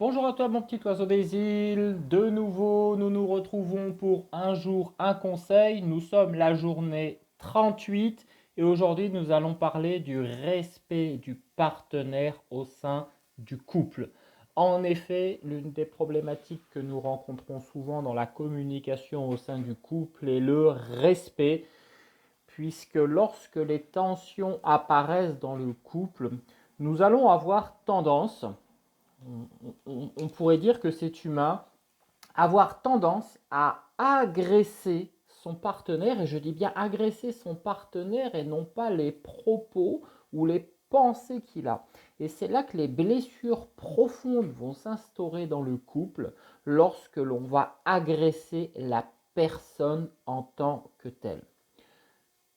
Bonjour à toi mon petit oiseau des îles, de nouveau nous nous retrouvons pour un jour, un conseil. Nous sommes la journée 38 et aujourd'hui nous allons parler du respect du partenaire au sein du couple. En effet, l'une des problématiques que nous rencontrons souvent dans la communication au sein du couple est le respect, puisque lorsque les tensions apparaissent dans le couple, nous allons avoir tendance, on pourrait dire que c'est humain, avoir tendance à agresser son partenaire, et je dis bien agresser son partenaire et non pas les propos ou les pensées qu'il a. Et c'est là que les blessures profondes vont s'instaurer dans le couple lorsque l'on va agresser la personne en tant que telle.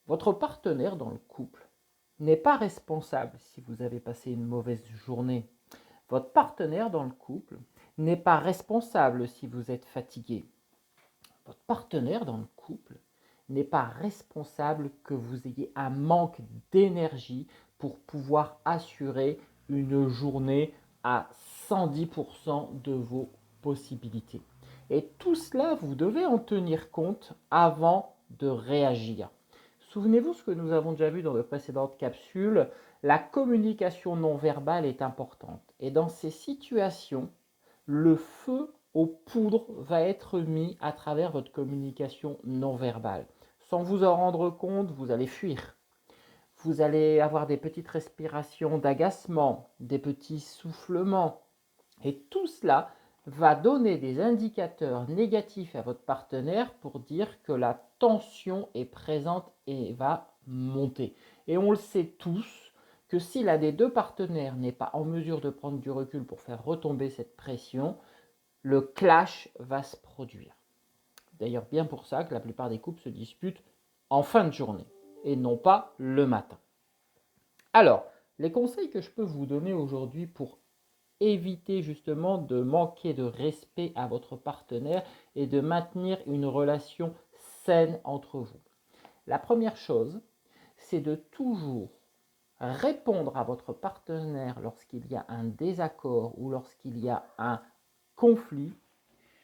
Votre partenaire dans le couple n'est pas responsable si vous avez passé une mauvaise journée. Votre partenaire dans le couple n'est pas responsable si vous êtes fatigué. Votre partenaire dans le couple n'est pas responsable que vous ayez un manque d'énergie pour pouvoir assurer une journée à 110% de vos possibilités. Et tout cela, vous devez en tenir compte avant de réagir. Souvenez-vous ce que nous avons déjà vu dans de précédentes capsules, la communication non verbale est importante. Et dans ces situations, le feu aux poudres va être mis à travers votre communication non verbale. Sans vous en rendre compte, vous allez fuir. Vous allez avoir des petites respirations d'agacement, des petits soufflements. Et tout cela va donner des indicateurs négatifs à votre partenaire pour dire que la tension est présente et va monter. Et on le sait tous que si l'un des deux partenaires n'est pas en mesure de prendre du recul pour faire retomber cette pression, le clash va se produire. D'ailleurs, bien pour ça que la plupart des couples se disputent en fin de journée et non pas le matin. Alors, les conseils que je peux vous donner aujourd'hui pour éviter justement de manquer de respect à votre partenaire et de maintenir une relation saine entre vous. La première chose, c'est de toujours répondre à votre partenaire lorsqu'il y a un désaccord ou lorsqu'il y a un conflit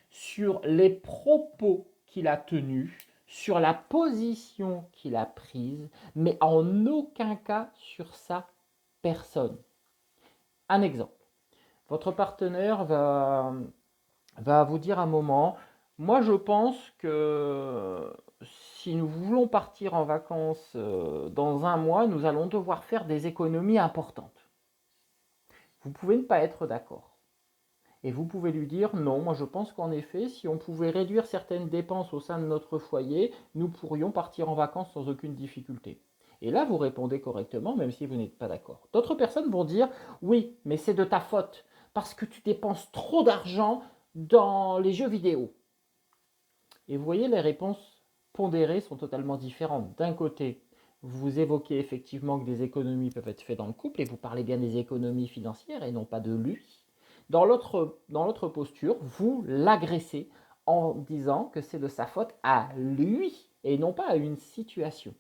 sur les propos qu'il a tenus, sur la position qu'il a prise, mais en aucun cas sur sa personne. Un exemple. Votre partenaire va vous dire un moment, moi je pense que si nous voulons partir en vacances dans un mois, nous allons devoir faire des économies importantes. Vous pouvez ne pas être d'accord. Et vous pouvez lui dire non, moi je pense qu'en effet, si on pouvait réduire certaines dépenses au sein de notre foyer, nous pourrions partir en vacances sans aucune difficulté. Et là, vous répondez correctement, même si vous n'êtes pas d'accord. D'autres personnes vont dire oui, mais c'est de ta faute, parce que tu dépenses trop d'argent dans les jeux vidéo. Et vous voyez, les réponses pondérées sont totalement différentes. D'un côté, vous évoquez effectivement que des économies peuvent être faites dans le couple, et vous parlez bien des économies financières et non pas de lui. Dans l'autre posture, vous l'agressez en disant que c'est de sa faute à lui et non pas à une situation.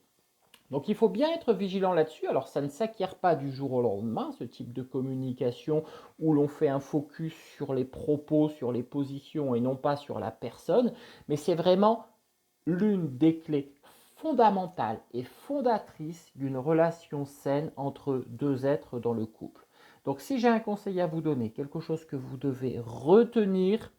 Donc il faut bien être vigilant là-dessus. Alors ça ne s'acquiert pas du jour au lendemain, ce type de communication où l'on fait un focus sur les propos, sur les positions et non pas sur la personne, mais c'est vraiment l'une des clés fondamentales et fondatrices d'une relation saine entre deux êtres dans le couple. Donc si j'ai un conseil à vous donner, quelque chose que vous devez retenir,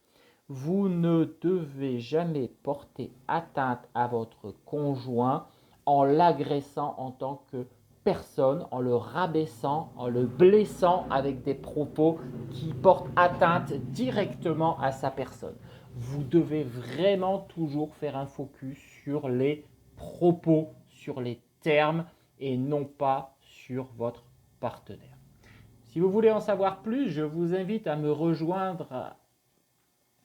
vous ne devez jamais porter atteinte à votre conjoint en l'agressant en tant que personne, en le rabaissant, en le blessant avec des propos qui portent atteinte directement à sa personne. Vous devez vraiment toujours faire un focus sur les propos, sur les termes et non pas sur votre partenaire. Si vous voulez en savoir plus, je vous invite à me rejoindre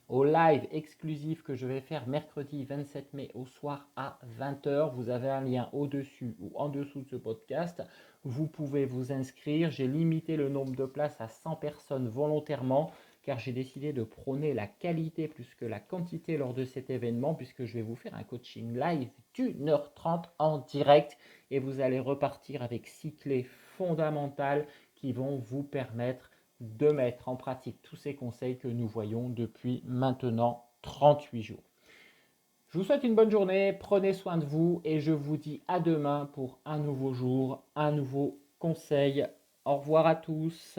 au live exclusif que je vais faire mercredi 27 mai au soir à 20h. Vous avez un lien au-dessus ou en dessous de ce podcast. Vous pouvez vous inscrire. J'ai limité le nombre de places à 100 personnes volontairement car j'ai décidé de prôner la qualité plus que la quantité lors de cet événement puisque je vais vous faire un coaching live d'1h30 en direct et vous allez repartir avec 6 clés fondamentales qui vont vous permettre de mettre en pratique tous ces conseils que nous voyons depuis maintenant 38 jours. Je vous souhaite une bonne journée, prenez soin de vous et je vous dis à demain pour un nouveau jour, un nouveau conseil. Au revoir à tous.